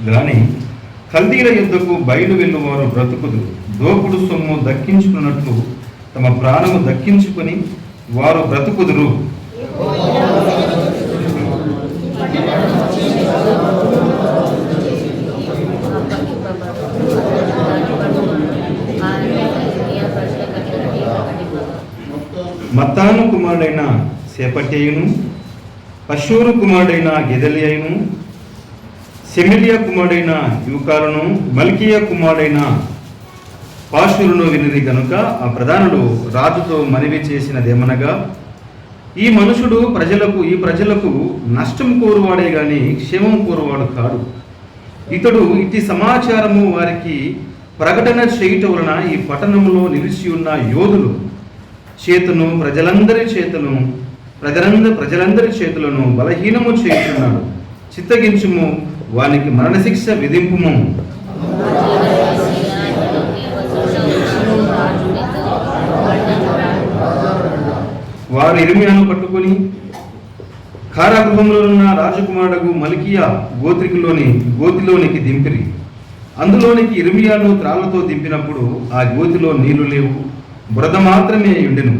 గాని కల్దీల యుద్ధకు బయలు వెళ్ళువారు బ్రతుకుదురు. దోపుడు సొమ్ము దక్కించుకున్నట్లు తమ ప్రాణము దక్కించుకొని వారు బ్రతుకుదురు. మత్తాను కుమారుడైన సేపటేయును, పశూరు కుమారుడైన గెదలియను, సెమిలియా కుమారుడైన యూకాలను, మల్కియా కుమారుడైన పాషురును వినిది గనుక ఆ ప్రధానుడు రాజుతో మనవి చేసినదేమనగా, ఈ మనుషుడు ఈ ప్రజలకు నష్టం కోరువాడే గాని క్షేమం కోరువాడు కాడు. ఇతడు ఇట్టి సమాచారము వారికి ప్రకటన చేయుట వలన ఈ పట్టణంలో నిలిచి ఉన్న యోధులు చేతును ప్రజలందరి చేతులను బలహీనము చేయుచున్నాడు. చిత్తగించుము, వానికి మరణశిక్ష విధింపుము. వారు ఇర్మియాను పట్టుకొని కారాగృహంలో ఉన్న రాజకుమారుడు మల్కియా గోతిలోనికి దింపిరి. అందులోనికి ఇర్మియాను త్రాళ్లతో దింపినప్పుడు ఆ గోతిలో నీళ్లు లేవు, బురద మాత్రమే ఉండెను.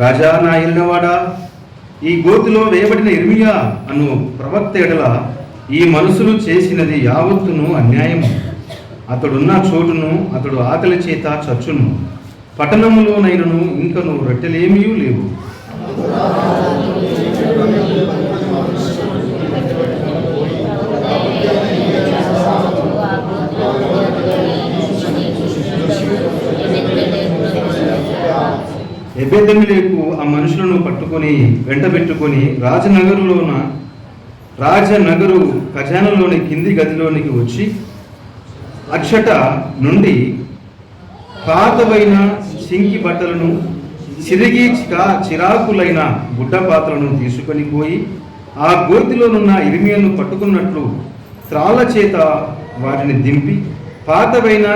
రాజా, నా ఇల్లవాడా, ఈ గోతిలో వేయబడిన ఇర్మియా అను ప్రవక్త ఎడల ఈ మనుషులు చేసినది యావత్తును అన్యాయము. అతడున్న చోటును అతడు ఆకలి చేత చచ్చును. పట్టణములోనైనను ఇంకను రొట్టెలేమీ లేవు. ఎబెదెమెలెకు ఆ మనుషులను పట్టుకొని వెంటబెట్టుకొని రాజనగరు ఖజానాలోని కింది గదిలోనికి వచ్చి అచ్చట నుండి పాతవైన చింకి బట్టలను, చిరిగి చిరాకులైన గుడ్డపాత్రలను తీసుకొని పోయి ఆ గోతిలోనున్న ఇర్మియాను పట్టుకున్నట్లు త్రాళ్ళ చేత వాటిని దింపి పాతవైన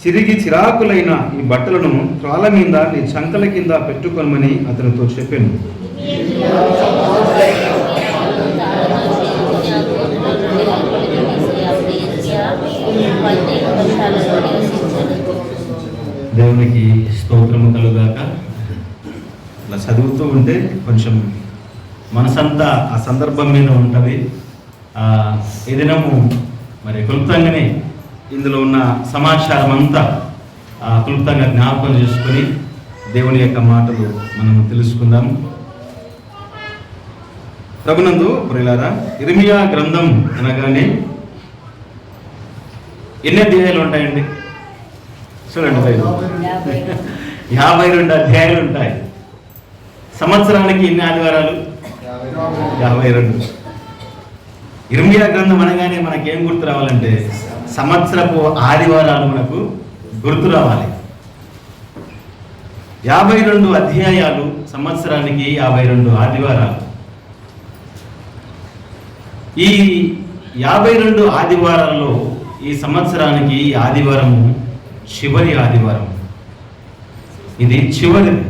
చిరిగి చిరాకులైన ఈ బట్టలను త్రాళ్ళ మీద నీ చంకల కింద పెట్టుకొనమని అతనితో చెప్పాను. దేవునికి స్తోత్రము కలుగాక. అలా చదువుతూ ఉంటే కొంచెం మనసంతా ఆ సందర్భం మీద ఉంటుంది. ఈ దినము మరి క్లుప్తంగానే ఇందులో ఉన్న సమాచారం అంతా క్లుప్తంగా జ్ఞాపకం చేసుకొని దేవుని యొక్క మాటలు మనం తెలుసుకుందాము. ప్రభునందు ప్రియులారా, ఇర్మియా గ్రంథం అనగానే ఎన్ని అధ్యాయాలు ఉంటాయండి? చూడండి, 52 అధ్యాయాలు ఉంటాయి. సంవత్సరానికి ఎన్ని ఆదివారాలు? 52. ఇర్మియా గ్రంథం అనగానే మనకేం గుర్తు రావాలంటే సంవత్సరపు ఆదివారాలు మనకు గుర్తు రావాలి. 52 అధ్యాయాలు, సంవత్సరానికి 52 ఆదివారాలు. ఈ 52 ఆదివారాల్లో ఈ సంవత్సరానికి ఆదివారము చివరి ఆదివారం. ఇది చివరిది.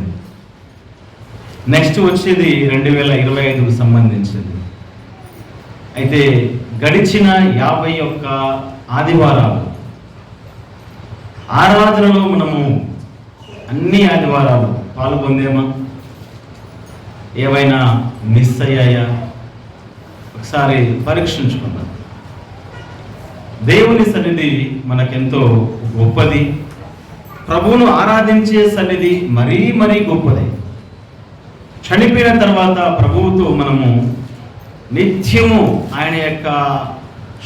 నెక్స్ట్ వచ్చేది 2025కు సంబంధించింది. అయితే గడిచిన 51 ఆదివారాలు ఆరాధనలో మనము అన్ని ఆదివారాలు పాల్గొందేమా? ఏవైనా మిస్ అయ్యాయా? ఒకసారి పరీక్షించుకుందాం. దేవుని సన్నిధి మనకెంతో గొప్పది. ప్రభువును ఆరాధించే సన్నిధి మరీ మరీ గొప్పది. చనిపోయిన తర్వాత ప్రభువుతో మనము నిత్యము ఆయన యొక్క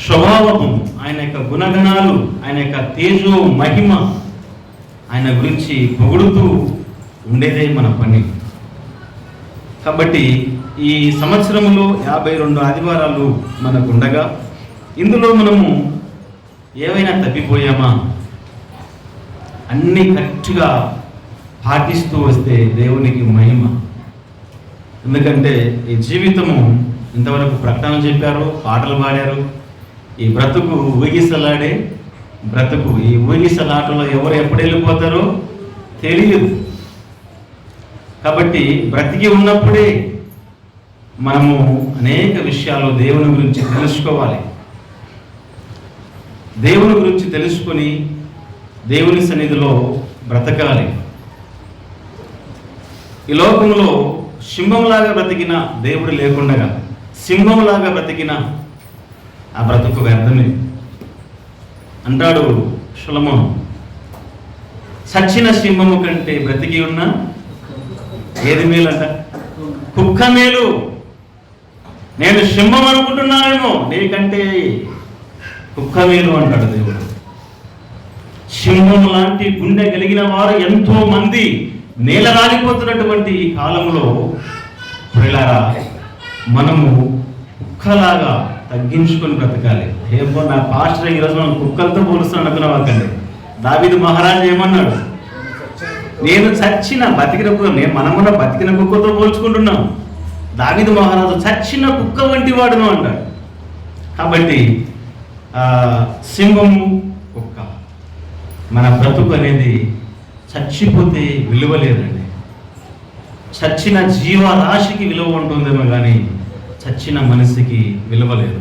స్వభావము, ఆయన యొక్క గుణగణాలు, ఆయన యొక్క తేజో మహిమ, ఆయన గురించి పొగుడుతూ ఉండేదే మన పని. కాబట్టి ఈ సంవత్సరంలో 52 ఆదివారాలు మనకు ఉండగా ఇందులో మనము ఏవైనా తప్పిపోయామా? అన్నీ కరెక్ట్గా పాటిస్తూ వస్తే దేవునికి మహిమ. ఎందుకంటే ఈ జీవితము ఇంతవరకు ప్రకటన చెప్పారు, పాటలు పాడారు. ఈ బ్రతుకు ఊగిసలాడే బ్రతుకు. ఈ ఊగిసలాటలో ఎవరు ఎప్పుడు వెళ్ళిపోతారో తెలియదు. కాబట్టి బ్రతికి ఉన్నప్పుడే మనము అనేక విషయాలు దేవుని గురించి తెలుసుకోవాలి. దేవుని గురించి తెలుసుకొని దేవుని సన్నిధిలో బ్రతకాలి. ఈ లోకంలో సింహంలాగా బ్రతికిన దేవుడు లేకుండగా సింహంలాగా బ్రతికిన ఆ బ్రతుకు వ్యర్థమే. అంటాడు సొలొమోను, చచ్చిన సింహము కంటే బ్రతికి ఉన్న ఏది మేలంట? కుక్క మేలు. నేను సింహం అనుకుంటున్నానేమో, నీకంటే కుక్క మేలు అంటాడు దేవుడు. సింహం లాంటి గుండె కలిగిన వారు ఎంతో మంది నేల రాలిపోతున్నటువంటి ఈ కాలంలో ప్రియులారా, మనము కుక్కలాగా తగ్గించుకొని బ్రతకాలి. ఏమో నా పాస్టర్ ఈరోజు మనం కుక్కలతో పోలుస్తాను అనుకున్నావాకండి. దావీదు మహారాజు ఏమన్నాడు? నేను చచ్చిన బతికిన కుక్క, నేను మనమున్న బతికిన కుక్కతో పోల్చుకుంటున్నాం. దావీదు మహారాజు చచ్చిన కుక్క వంటి వాడును అంటాడు. కాబట్టి సింహము, కుక్క, మన బ్రతుకు అనేది చచ్చిపోతే విలువ లేదండి. చచ్చిన జీవరాశికి విలువ ఉంటుందేమో కానీ చచ్చిన మనిషికి విలువ లేదు.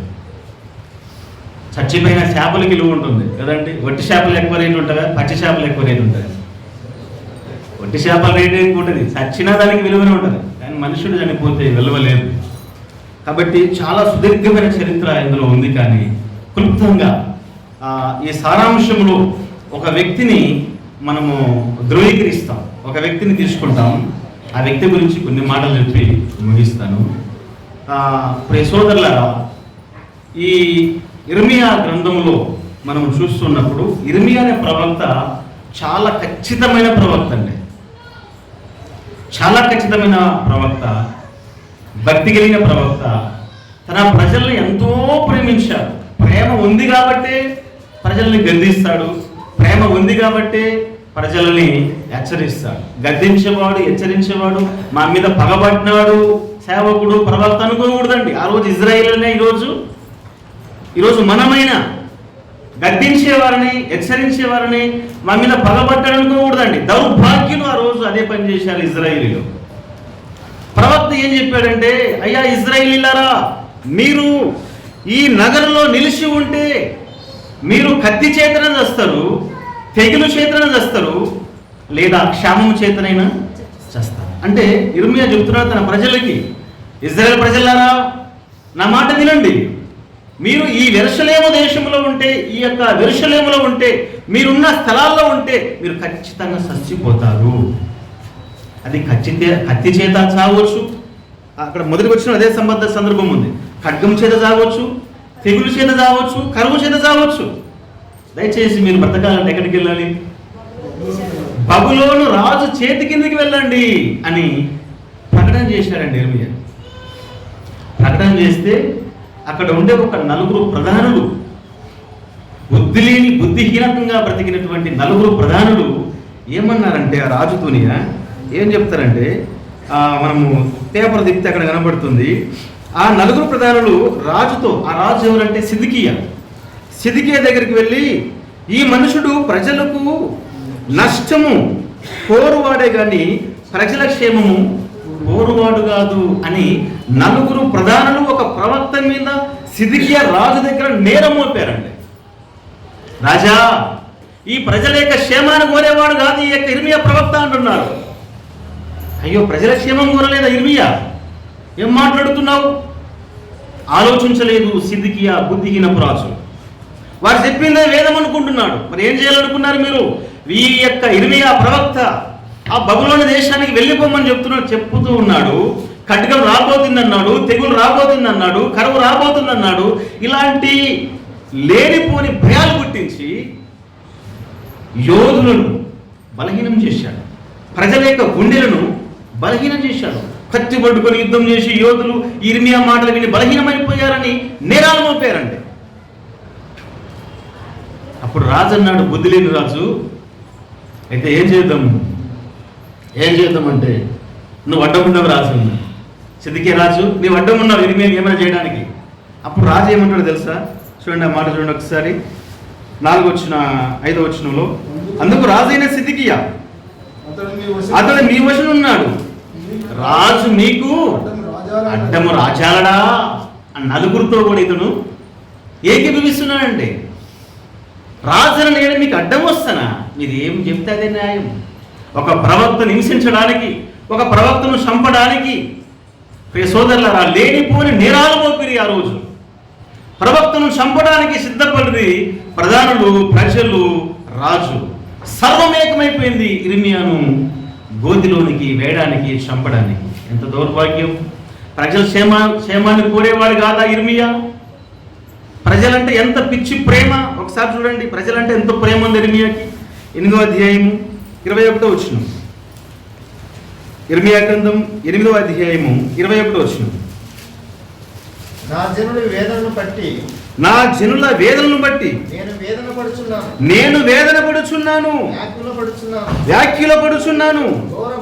చచ్చిపోయిన చేపలకి విలువ ఉంటుంది కదండి. వట్టి చేపలు ఎక్కువ రేటు ఉంటుందా, పచ్చి చేపలు ఎక్కువ రేటు ఉంటుంది? వట్టి చేపల రేటు ఎక్కువ ఉంటుంది, చచ్చిన దానికి విలువనే ఉంటుంది. కానీ మనుషుడు చనిపోతే విలువ లేదు. కాబట్టి చాలా సుదీర్ఘమైన చరిత్ర ఇందులో ఉంది. కానీ క్లుప్తంగా ఈ సారాంశంలో ఒక వ్యక్తిని మనము ధృవీకరిస్తాం, ఒక వ్యక్తిని తీసుకుంటాం. ఆ వ్యక్తి గురించి కొన్ని మాటలు చెప్పి ముగిస్తాను. ప్రియ సోదరులారా, ఈ ఇర్మియా గ్రంథంలో మనం చూస్తున్నప్పుడు ఇర్మియా అనే ప్రవక్త చాలా ఖచ్చితమైన ప్రవక్త అండి. చాలా ఖచ్చితమైన ప్రవక్త, భక్తి కలిగిన ప్రవక్త. తన ప్రజల్ని ఎంతో ప్రేమించాడు. ప్రేమ ఉంది కాబట్టే ప్రజల్ని గద్దిస్తాడు. ప్రేమ ఉంది కాబట్టే ప్రజలని హెచ్చరిస్తాడు. గద్దించేవాడు, హెచ్చరించేవాడు, మా మీద పగబట్టినాడు సేవకుడు, ప్రవక్త అనుకోకూడదండి. ఆ రోజు ఇజ్రాయేలునే, ఈరోజు మనమైనా గద్దించేవారిని, హెచ్చరించేవారిని మా మీద పగబట్టాడు అనుకోకూడదండి. దౌర్భాగ్యులు ఆ రోజు అదే పని చేశారు ఇజ్రాయేలీలు. ప్రవక్త ఏం చెప్పాడంటే, అయ్యా ఇజ్రాయేలీలారా, మీరు ఈ నగరంలో నిలిచి ఉంటే మీరు కత్తి చేతన చేస్తారు, తెగులు చేతన చేస్తారు, లేదా క్షామం చేతనైనా చేస్తారు. అంటే ఇర్మియా చెప్తున్నారు తన ప్రజలకి, ఇజ్రాయేల్ ప్రజలారా నా మాట వినండి. మీరు ఈ యెరూషలేము దేశంలో ఉంటే, ఈ యొక్క యెరూషలేములో ఉంటే, మీరున్న స్థలాల్లో ఉంటే మీరు ఖచ్చితంగా చచ్చిపోతారు. అది కత్తి చేత చావచ్చు. అక్కడ మొదటికి వచ్చిన అదే సందర్భం ఉంది. ఖడ్గం చేత చావచ్చు, తెగులు చేత చావచ్చు, కరువు చేత చావచ్చు. దయచేసి మీరు బ్రతకాలంటే ఎక్కడికి వెళ్ళాలి? బబులోను రాజు చేతి కిందకి వెళ్ళండి అని ప్రకటన చేశారండి ఇర్మియా. ప్రకటన చేస్తే అక్కడ ఉండే ఒక నలుగురు ప్రధానులు, బుద్ధిహీనంగా బ్రతికినటువంటి నలుగురు ప్రధానులు ఏమన్నారంటే ఆ రాజుతోనియా ఏం చెప్తారంటే, మనము పేపర్ తిప్పితే అక్కడ కనబడుతుంది. ఆ నలుగురు ప్రధానులు రాజుతో, ఆ రాజు ఎవరంటే సిద్కియా దగ్గరికి వెళ్ళి, ఈ మనుషుడు ప్రజలకు నష్టము కోరువాడే కానీ ప్రజల క్షేమము కోరువాడు కాదు అని నలుగురు ప్రధానులు ఒక ప్రవక్త మీద సిద్కియా రాజు దగ్గర నేరం మోపారండి. రాజా, ఈ ప్రజల యొక్క క్షేమాన్ని కోరేవాడు కాదు ఈ యొక్క ఇర్మియా ప్రవక్త అంటున్నారు. అయ్యో, ప్రజల క్షేమం కోరలేదా ఇర్మియా? ఏం మాట్లాడుతున్నావు? ఆలోచించలేదు సిద్కియా బుద్ధిహీనపు రాజు. వారు చెప్పిందే వేదం అనుకుంటున్నాడు. మరి ఏం చేయాలనుకున్నారు మీరు? ఈ యొక్క ఇర్మియా ప్రవక్త ఆ బబులోను దేశానికి వెళ్ళిపోమని చెప్తూ ఉన్నాడు. ఖడ్గం రాబోతుందన్నాడు, తెగులు రాబోతుందన్నాడు, కరువు రాబోతుందన్నాడు. ఇలాంటి లేనిపోని భయాలు పుట్టించి యోధులను బలహీనం చేశాడు. ప్రజల యొక్క గుండెలను బలహీనం చేశాడు. కత్తి పట్టుకొని యుద్ధం చేసి యోధులు ఇర్మియా మాటలు విని బలహీనమైపోయారని నేరాలు మోపారండి. అప్పుడు రాజు అన్నాడు, బుద్ధి లేని రాజు, అయితే ఏం చేద్దామంటే, నువ్వు అడ్డకుండవు రాజు, సిద్కియా రాజు, నీవు అడ్డం ఉన్నావు ఇర్మియాని ఏమైనా చేయడానికి. అప్పుడు రాజు ఏమంటాడో తెలుసా? చూడండి ఆ మాట చూడండి ఒకసారి. 5వ వచనంలో, అందుకు రాజైన సిద్కియా, అతడు మీ వశం ఉన్నాడు, రాజు మీకు అడ్డము రాజాలడా అని నలుగురితో కూడా ఇతను ఏకీభవిస్తున్నాడంటే, రాజును నేను మీకు అడ్డం వస్తానా? మీరు ఏం చెప్తే అదే న్యాయం. ఒక ప్రవక్తను హింసించడానికి, ఒక ప్రవక్తను చంపడానికి ప్రియ సోదరులారా లేనిపోని నేరాలు మోపిరి. ఆ రోజు ప్రవక్తను చంపడానికి సిద్ధపడింది ప్రధానులు, ప్రజలు, రాజు. సర్వమేకమైపోయింది ఇర్మియాను గోతిలోనికి వేయడానికి, చంపడానికి. ఎంత దౌర్భాగ్యం! ప్రజల క్షేమాన్ని కోరేవాడు కాదా ఇర్మియా? ప్రజలంటే ఎంత పిచ్చి ప్రేమ! ఒకసారి చూడండి, ప్రజలంటే ఎంత ప్రేమ ఉంది ఇర్మియాకి. 8వ అధ్యాయము 21వ వచనం. ఇర్మియా గ్రంథం 8వ అధ్యాయము 21వ వచనం. నా జనుల వేదనను బట్టి నేను వేదన పడుచున్నాను, వ్యాఖ్యలపడుచున్నాను. ఘోర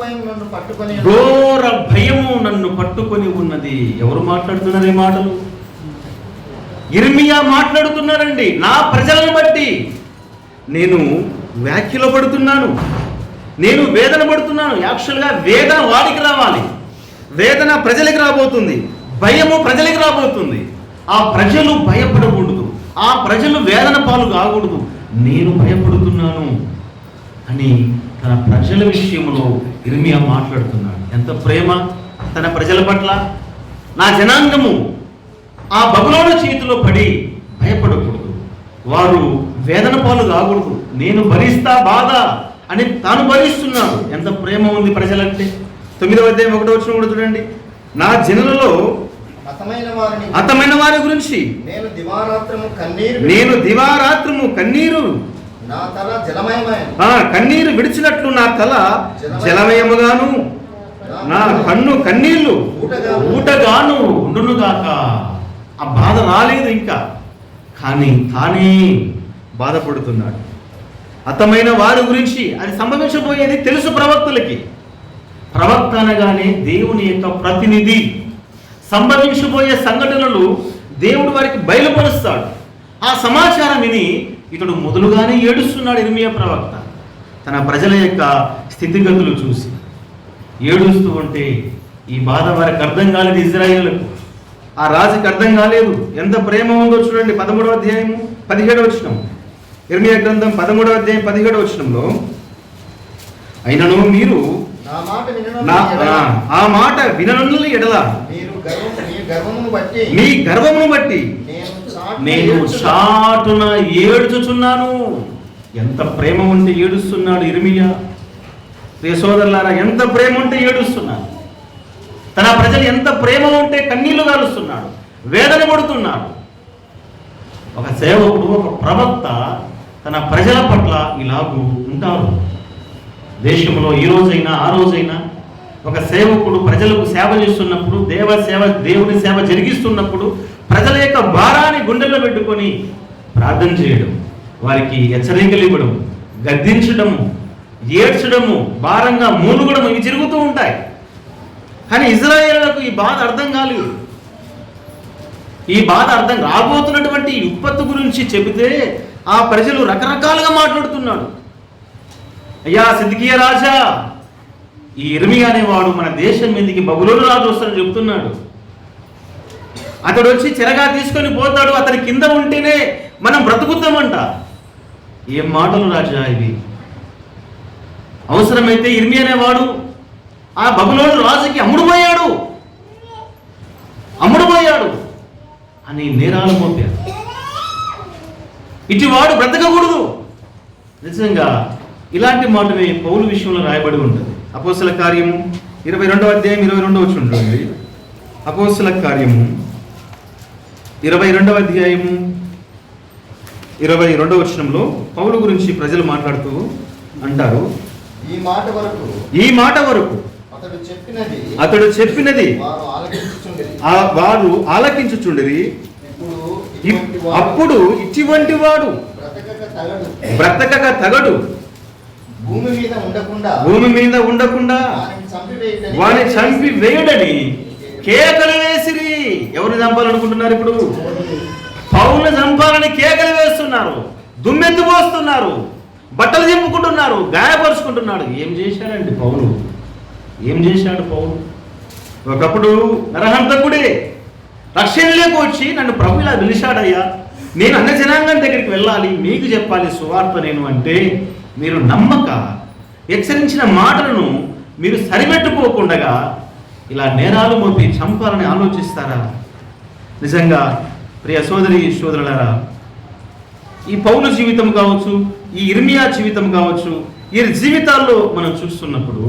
భయము నన్ను పట్టుకొని ఉన్నది. ఎవరు మాట్లాడుతున్నారు ఈ మాటలు? ఇర్మియా మాట్లాడుతున్నారండి. నా ప్రజలను బట్టి నేను వ్యాఖ్యలు పడుతున్నాను, నేను వేదన పడుతున్నాను. యాక్చువల్గా వేదన వాడికి రావాలి, వేదన ప్రజలకి రాబోతుంది, భయము ప్రజలకి రాబోతుంది. ఆ ప్రజలు భయపడకూడదు, ఆ ప్రజలు వేదన పాలు కాకూడదు. నేను భయపడుతున్నాను అని తన ప్రజల విషయంలో ఇర్మియా మాట్లాడుతున్నాడు. ఎంత ప్రేమ తన ప్రజల పట్ల! నా జనాంగము ఆ బబులోను చేతిలో పడి భయపడకూడదు, వారు వేదన పాలు కాకూడదు, నేను భరిస్తా బాధ అని తాను భరిస్తున్నాడు. ఎంత ప్రేమ ఉంది ప్రజలంటే! 9వ అధ్యాయం 1వ వచనం కూడా చూడండి. నా జనులలో హతమైన వారి గురించి నేను దివారాత్రము కన్నీరు, నా తల జలమయమైన కన్నీరు విడిచినట్లు నా తల జలమయముగాను, నా కన్ను కన్నీళ్లు ఊటగాను ఉండునుగాక. ఆ బాధ రాలేదు ఇంకా, కానీ తానే బాధపడుతున్నాడు. హతమైన వారి గురించి అది సంభవించబోయేది తెలుసు ప్రవక్తలకి. ప్రవక్త అనగానే దేవుని యొక్క ప్రతినిధి. సంభవించబోయే సంఘటనలు దేవుడు వారికి బయలుపరుస్తాడు. ఆ సమాచారం విని ఇతడు మొదలుగానే ఏడుస్తున్నాడు ఇర్మియా ప్రవక్త. తన ప్రజల యొక్క స్థితిగతులు చూసి ఏడుస్తూ ఉంటే ఈ బాధ వారికి అర్థం కాలేదు. ఇజ్రాయేలులకు, ఆ రాజుకి అర్థం కాలేదు. ఎంత ప్రేమ ఉందో చూడండి. 13వ అధ్యాయము 17వ వచనం. ఇర్మియా గ్రంథం 13వ అధ్యాయం 17వ వచనంలో, అయినను మీరు ఆ మాట విననున్న ఎడల మీ గర్వమును బట్టి నేను చాటున ఏడుచుచున్నాను. ఎంత ప్రేమ ఉంటే ఏడుస్తున్నాడు ఇర్మియా. ప్రియ సోదరులారా, ఎంత ప్రేమ ఉంటే ఏడుస్తున్నాడు. తన ప్రజలు ఎంత ప్రేమ ఉంటే కన్నీళ్లు గారుస్తున్నాడు, వేదన పడుతున్నాడు. ఒక సేవకుడు, ఒక ప్రవక్త తన ప్రజల పట్ల ఇలాగూ ఉంటారు. దేశంలో ఈ రోజైనా ఆ రోజైనా ఒక సేవకుడు ప్రజలకు సేవ చేస్తున్నప్పుడు, దేవుని సేవ జరిగిస్తున్నప్పుడు ప్రజల యొక్క భారాన్ని గుండెల్లో పెట్టుకొని ప్రార్థన చేయడం, వారికి హెచ్చరికలు ఇవ్వడం, గద్దించడము, ఏడ్చడము, భారంగా మూలుగడం, ఇవి జరుగుతూ ఉంటాయి. కానీ ఇజ్రాయేలులకు ఈ బాధ అర్థం కాలేదు. ఈ బాధ అర్థం రాబోతున్నటువంటి విపత్తు గురించి చెబితే ఆ ప్రజలు రకరకాలుగా మాట్లాడుతున్నాడు. అయ్యా సిద్కియా రాజా, ఈ ఇర్మియా అనేవాడు మన దేశం మీదకి బబులోను రాజు వస్తాడని చెప్తున్నాడు. అతడు వచ్చి చెరగా తీసుకొని పోతాడు, అతని కింద ఉంటేనే మనం బ్రతుకుతామంట. ఏం మాటలు రాజా ఇవి! అవసరమైతే ఇర్మియా అనేవాడు ఆ బబులోను రాజుకి అమ్ముడుపోయాడు అని నేరాలు మోపారు. ఇటువాడు బ్రతకకూడదు. నిజంగా ఇలాంటి మాటనే పౌలు విషయంలో రాయబడి ఉంటుంది. అపోస్తల కార్యము 22వ అధ్యాయం 22వ వచనం చూడండి. అపోస్తల కార్యము 22వ అధ్యాయము 22వ వచనంలో పౌలు గురించి ప్రజలు మాట్లాడుతూ అంటారు, ఈ మాట వరకు అతడు చెప్పినది వారు ఆలకించుచుండిరి. అప్పుడు ఇటువంటి వాడు బ్రతకక తగడు, భూమి మీద ఉండకుండా వాని చంపి వేయడని కేకలు వేసిరి. ఎవరిని చంపాలనుకుంటున్నారు ఇప్పుడు? పౌలుని చంపాలని కేకలు వేస్తున్నారు, దుమ్మెత్తిపోస్తున్నారు, బట్టలు చింపుకుంటున్నారు, గాయపరుచుకుంటున్నాడు. ఏం చేశాడండి పౌలు? ఏం చేశాడు పౌలు? ఒకప్పుడు నరహంతకుడే రక్షణలోకి వచ్చి నన్ను ప్రభు ఇలా పిలిచాడయ్యా, నేను అన్ని జనాంగం దగ్గరికి వెళ్ళాలి, మీకు చెప్పాలి సువార్త నేను అంటే, మీరు నమ్మక హెచ్చరించిన మాటలను మీరు సరిపెట్టుకోకుండా ఇలా నేరాలు మోపి చంపాలని ఆలోచిస్తారా? నిజంగా ప్రియ సోదరి సోదరులారా, ఈ పౌలు జీవితం కావచ్చు, ఈ ఇర్మియా జీవితం కావచ్చు, ఈ జీవితాల్లో మనం చూస్తున్నప్పుడు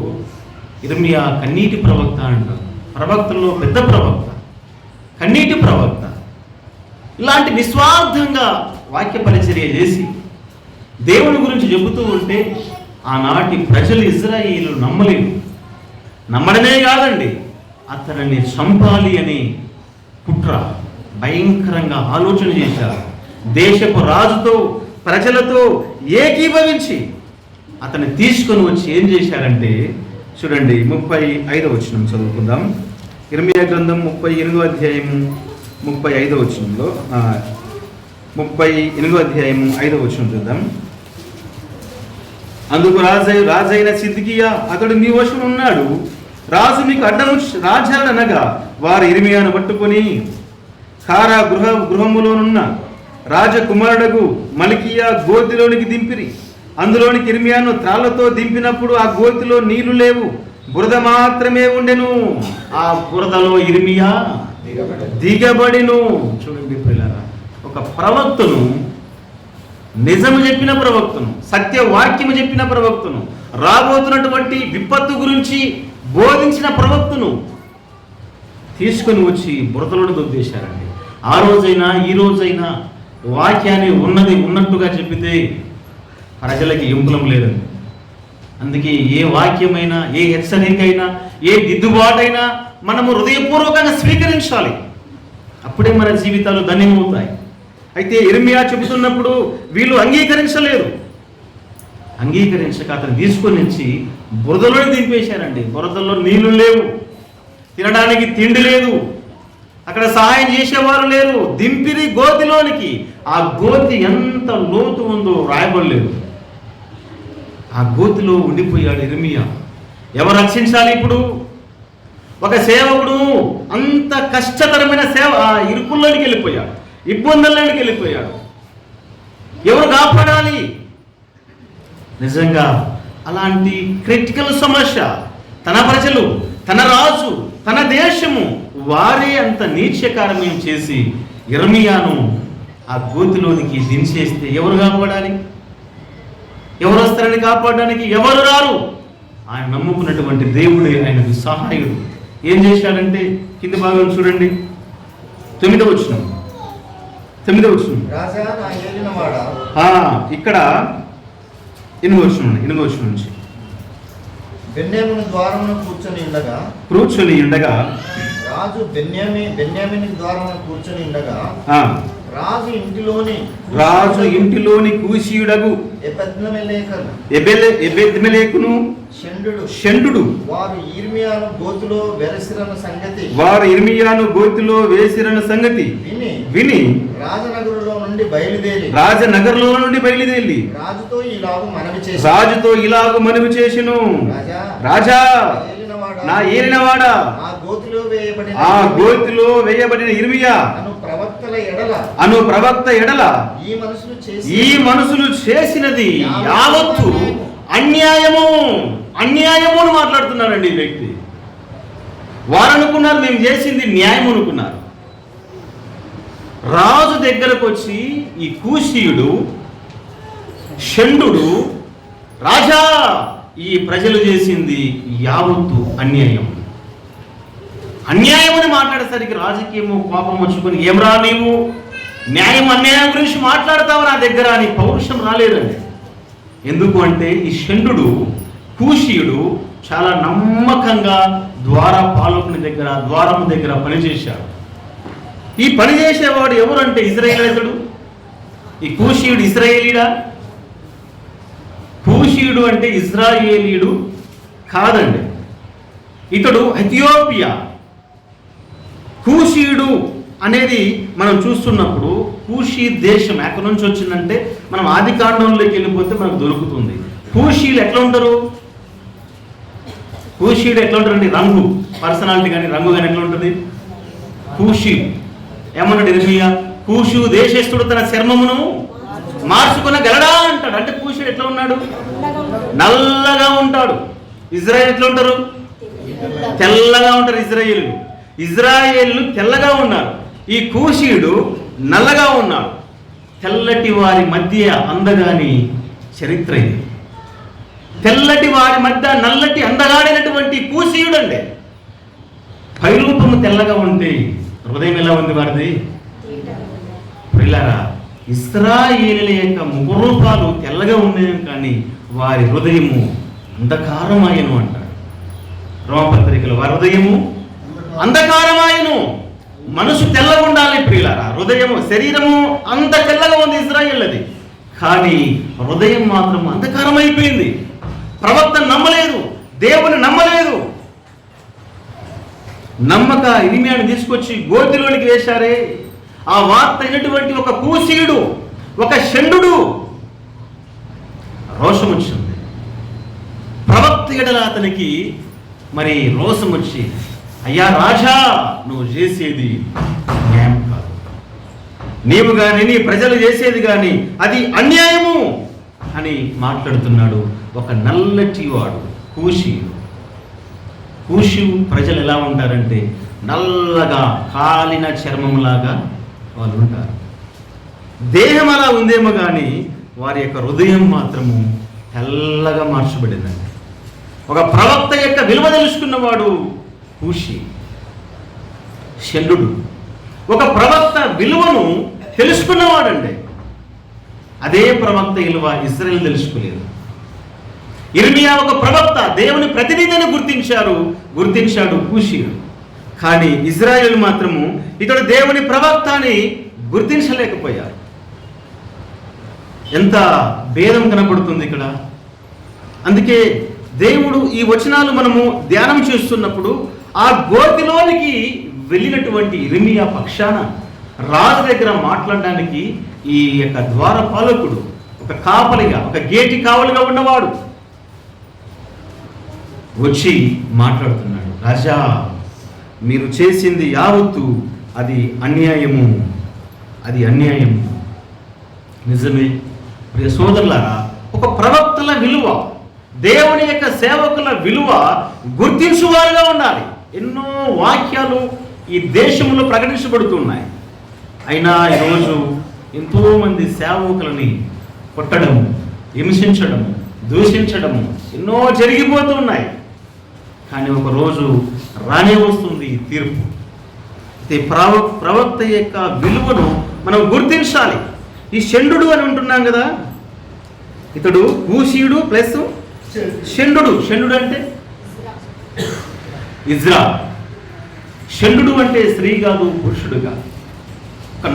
ఇర్మియా కన్నీటి ప్రవక్త అంటారు. ప్రవక్తల్లో పెద్ద ప్రవక్త, కన్నీటి ప్రవక్త. ఇలాంటి నిస్వార్థంగా వాక్య పరిచర్య చేసి దేవుని గురించి చెబుతూ ఉంటే ఆనాటి ప్రజలు ఇజ్రాయేలు నమ్మలేదు. నమ్మడమే కాదండి, అతనిని చంపాలి అని కుట్ర భయంకరంగా ఆలోచన చేశారు. దేశపు రాజుతో ప్రజలతో ఏకీభవించి అతన్ని తీసుకొని వచ్చి ఏం చేశారంటే, చూడండి 35వ వచనం చదువుకుందాం. ఇర్మియా గ్రంథం 38వ అధ్యాయము 35వ వచనంలో 38వ అధ్యాయము 5వ వచనం చూద్దాం. అందుకు రాజైన సిద్కియా అతడు నీ వశం ఉన్నాడు, రాజు మీకు అడ్డము రాజాలనగా వారు ఇర్మియాను పట్టుకొని కారా గృహములోనున్న రాజకుమారుడకు మల్కియా గోతిలోనికి దింపిరి. అందులోనికి ఇర్మియాను త్రాళ్లతో దింపినప్పుడు ఆ గోతిలో నీళ్లు లేవు, బురద మాత్రమే ఉండెను. ఆ బురదలో ఇర్మియా దిగబడిను. చూడండి పిల్లరా, ఒక ప్రవక్తను, నిజము చెప్పిన ప్రవక్తను, సత్యవాక్యము చెప్పిన ప్రవక్తను, రాబోతున్నటువంటి విపత్తు గురించి బోధించిన ప్రవక్తను తీసుకొని వచ్చి బురదలోని దొబ్బేశారండి. ఆ రోజైనా ఈ రోజైనా వాక్యాన్ని ఉన్నది ఉన్నట్టుగా చెప్పితే ప్రజలకి ఇంపులం లేదండి. అందుకే ఏ వాక్యమైనా, ఏ హెచ్చరికైనా, ఏ దిద్దుబాటైనా మనము హృదయపూర్వకంగా స్వీకరించాలి. అప్పుడే మన జీవితాలు ధన్యమవుతాయి. అయితే ఇర్మియా చెబుతున్నప్పుడు వీళ్ళు అంగీకరించలేరు. అంగీకరించక అతను తీసుకొని వచ్చి బురదలోనే దింపేశారండి. బురదలో నీళ్లు లేవు, తినడానికి తిండి లేదు, అక్కడ సహాయం చేసేవారు లేరు. దింపిరి గోతిలోనికి. ఆ గోతి ఎంత లోతు ఉందో రాయబడలేదు. ఆ గోతిలో ఉండిపోయాడు ఇర్మియా. ఎవరు రక్షించాలి ఇప్పుడు? ఒక సేవకుడు అంత కష్టతరమైన సేవ ఇరుకుల్లోనికి వెళ్ళిపోయాడు, ఇబ్బందుల్లోనికి వెళ్ళిపోయాడు. ఎవరు కాపాడాలి? నిజంగా అలాంటి క్రిటికల్ సమస్య తన ప్రజలు, తన రాజు, తన దేశము వారే అంత నీచకార్యం చేసి ఇర్మియాను ఆ గోతిలోనికి దించేస్తే ఎవరు కాపాడాలి? ఎవరు వస్తారని కాపాడడానికి? ఎవరు రారు. ఆయన నమ్ముకున్నటువంటి దేవుడే ఆయనకు సహాయుడు. ఏం చేశాడంటే కింది భాగం చూడండి, 9వ వచనం. రాజా నా ఏలినవాడా. ఇక్కడ 8వ వచనం నుంచి బెన్యామీను ద్వారమున కూర్చొని ఉండగా రాజు బెన్యామీను ద్వారమున కూర్చొని ఉండగా రాజు ఇంటిలోని కూషీయుడగు ఎబెద్మెలెకును షండు వారు ఇర్మియాను గోతిలో వేసిరన్న సంగతి విని రాజనగరులో నుండి బయలుదేరి రాజుతో ఇలాగు మనవి చేసెను. రాజా నా ఏలినవాడా, ఆ గోతిలో వేయబడిన ఇర్మియా అను ప్రవక్త ఎడల ఈ మనుషులు చేసినది యావత్తు అన్యాయము అని మాట్లాడుతున్నారండి ఈ వ్యక్తి. వారు అనుకున్నారు మేము చేసింది న్యాయం అనుకున్నారు. రాజు దగ్గరకు వచ్చి ఈ కూషీయుడు షండు, రాజా ఈ ప్రజలు చేసింది యావత్తు అన్యాయం అని మాట్లాడేసరికి రాజకీయము కోపం వచ్చుకొని, ఏమరా నీవు న్యాయం అన్యాయం గురించి మాట్లాడతావు నా దగ్గర అని పౌరుషం రాలేదండి. ఎందుకు అంటే ఈ షండు కూషీయుడు చాలా నమ్మకంగా ద్వారపాలకుని దగ్గర, ద్వారము దగ్గర పనిచేశాడు. ఈ పని చేసేవాడు ఎవరు అంటే ఇశ్రాయేలీయుడు. ఈ కూషీయుడు ఇశ్రాయేలీయుడా? కూషీయుడు అంటే ఇశ్రాయేలీయుడు కాదండి. ఇతడు ఎథియోపియా కూషీయుడు అనేది మనం చూస్తున్నప్పుడు కూషీ దేశం ఎక్కడి నుంచి వచ్చిందంటే మనం ఆది కాండంలోకి వెళ్ళిపోతే మనకు దొరుకుతుంది. కూషీలు ఎట్లా ఉంటారు? కూషీయుడు ఎట్లా ఉంటారండి? రంగు, పర్సనాలిటీ కానీ రంగు కానీ ఎట్లా ఉంటుంది? కూషీ ఏమన్నాడు ఇర్మియా? కూషు దేశస్థుడు తన చర్మమును మార్చుకొనగలడా అంటాడు. అంటే కూషీయుడు ఎట్లా ఉన్నాడు? నల్లగా ఉంటాడు. ఇజ్రాయేల్ ఎట్లా ఉంటారు? తెల్లగా ఉంటారు. ఇజ్రాయేలు తెల్లగా ఉన్నారు. ఈ కూషీయుడు నల్లగా ఉన్నాడు. తెల్లటి వారి మధ్య అందగాని చరిత్ర ఇది. తెల్లటి వారి మధ్య నల్లటి అందగాడైనటువంటి కూషీయుడు అండి. పైరూపము తెల్లగా ఉంటే హృదయం ఎలా ఉంది వారిది? ప్రియులారా, ఇశ్రాయేలీయుల యొక్క ముఖరూపాలు తెల్లగా ఉన్నాయి కానీ వారి హృదయము అంధకారమాయను అంటాడు రోమపత్రికలో. వారి హృదయము అంధకారమాయను. మనసు తెల్లగా ఉండాలి ప్రియులారా. హృదయము, శరీరము అంత తెల్లగా ఉంది ఇశ్రాయేలుది, కానీ హృదయం మాత్రం అంధకారం అయిపోయింది. ప్రవక్తను నమ్మలేదు, దేవుని నమ్మలేదు. నమ్మక ఇర్మియాను తీసుకొచ్చి గోతిలోనికి వేశారే. ఆ వార్త అయినటువంటి ఒక కూషీయుడు, ఒక షండు రోషం వచ్చింది. ప్రవక్త ఎడల అతనికి మరి రోషం వచ్చి, అయ్యా రాజా, నువ్వు చేసేది న్యాయం కాదు, నీవు కానీ నీ ప్రజలు చేసేది కానీ అది అన్యాయము అని మాట్లాడుతున్నాడు. ఒక నల్లటి వాడు కూషీయుడు. కూషు ప్రజలు ఎలా ఉంటారంటే నల్లగా కాలిన చర్మంలాగా వాళ్ళు ఉంటారు. దేహం అలా ఉందేమో కానీ వారి యొక్క హృదయం మాత్రము తెల్లగా మార్చబడిందండి. ఒక ప్రవక్త యొక్క విలువ తెలుసుకున్నవాడు కూషి, షండు. ఒక ప్రవక్త విలువను తెలుసుకున్నవాడండి. అదే ప్రవక్త విలువ ఇశ్రాయేలు తెలుసుకోలేదు. ఇర్మియా ఒక ప్రవక్త, దేవుని ప్రతినిధిని గుర్తించాడు కూషీయుడు. కానీ ఇశ్రాయేలు మాత్రము ఇతడు దేవుని ప్రవక్త అని గుర్తించలేకపోయారు. ఎంత భేదం కనబడుతుంది ఇక్కడ. అందుకే దేవుడు ఈ వచనాలు మనము ధ్యానం చేస్తున్నప్పుడు ఆ గోతిలోనికి వెళ్ళినటువంటి ఇర్మియా పక్షాన రాజు దగ్గర మాట్లాడడానికి ఈ యొక్క ద్వారపాలకుడు, ఒక కాపలిగా, ఒక గేటి కావలిగా ఉన్నవాడు వచ్చి మాట్లాడుతున్నాడు. రాజా, మీరు చేసింది యావత్తు అది అన్యాయము, అది అన్యాయము. నిజమే ప్రియ సోదరులారా, ఒక ప్రవక్తల విలువ, దేవుని యొక్క సేవకుల విలువ గుర్తించువారుగా ఉండాలి. ఎన్నో వాక్యాలు ఈ దేశంలో ప్రకటించబడుతున్నాయి. అయినా ఈరోజు ఎంతోమంది సేవకులని కొట్టడము, హింసించడము, దూషించడము ఎన్నో జరిగిపోతున్నాయి. కానీ ఒకరోజు రానే వస్తుంది తీర్పు. ప్రవక్త యొక్క విలువను మనం గుర్తించాలి. ఈ షండు అని ఉంటున్నాం కదా, ఇతడు కూషీయుడు ప్లస్ షండు. షండు అంటే ఇజ్రా. షండు అంటే స్త్రీ కాదు, పురుషుడు కాదు, ఒక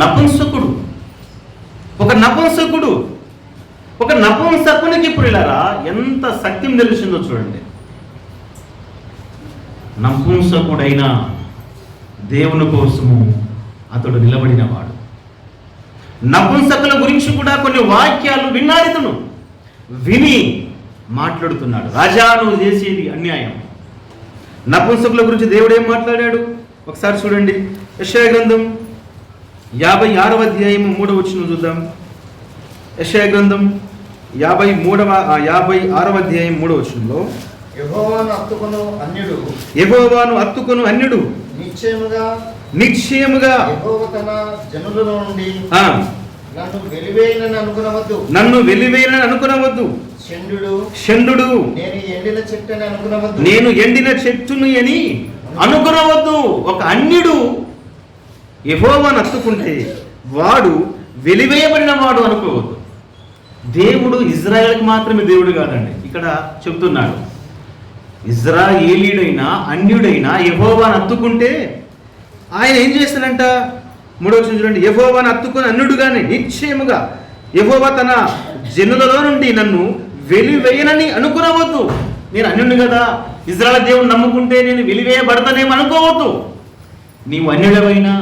నపుంసకుడు. ఒక నపుంసకునికి ప్రియులారా ఎంత సత్యం తెలిసిందో చూడండి. నపుంసకుడైన దేవుని కోసము అతడు నిలబడినవాడు. నపుంసకుల గురించి కూడా కొన్ని వాక్యాలు విన్నాడితను విని మాట్లాడుతున్నాడు. రాజా, నువ్వు చేసేది అన్యాయం. నపుంసకుల గురించి దేవుడు ఏం మాట్లాడాడు ఒకసారి చూడండి. యెషయా గ్రంథం 56వ అధ్యాయము 3వ వచనం చూద్దాం. యెషయా గ్రంథం 56వ అధ్యాయం 3వ వచనంలో, యెహోవాను హత్తుకొను అన్యుడు నిశ్చయముగా యెహోవా తన జనులలో నుండి నన్ను వెలివేయనని అనుకునవద్దు. షండు నేను ఎండిన చెట్టును అని అనుకునవద్దు. ఒక అన్యుడు యెహోవాను హత్తుకుంటే వాడు వెలివేయబడిన వాడు అనుకోవద్దు. దేవుడు ఇజ్రాయేల్కి మాత్రమే దేవుడు కాదండి. ఇక్కడ చెప్తున్నాడు, ఇజ్రాయేలీయుడైనా అన్యుడైనా యెహోవాను హత్తుకుంటే ఆయన ఏం చేస్తాడంట? 3వ వచనం చూడండి. యెహోవాను హత్తుకుని అన్యుడుగానే నిశ్చయముగా యెహోవా తన జనులలో నుండి నన్ను వెలివేయనని అనుకునవద్దు. నేను అన్యుడిని కదా, ఇజ్రాయేల్ దేవుని నమ్ముకుంటే నేను వెలివేయబడతానేమో అనుకోవద్దు. నీవు అన్యుడవైనా,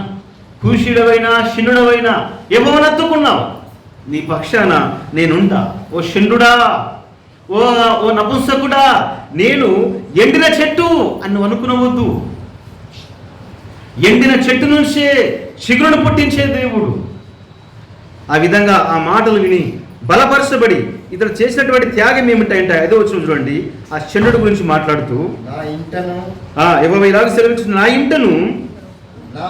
కూషీయుడవైనా, షిన్నుడవైనా యెహోవాను హత్తుకున్నావు, నీ పక్షాన నేనుంటా. ఓ షిండుడా, ఓ నపుంసకుడా, నేను ఎండిన చెట్టు అని నువ్వు అనుకునవద్దు. ఎండిన చెట్టు నుంచే చిగురును పుట్టించే దేవుడు. ఆ విధంగా ఆ మాటలు విని బలపరచబడి ఇతడు చేసినటువంటి త్యాగం ఏమిటంటే 5వ వచనం చూడండి. ఆ షండుడు గురించి మాట్లాడుతూ నా ఇంటను యెహోవా ఇలాగ సెలవిచ్చిన, నా ఇంటను నా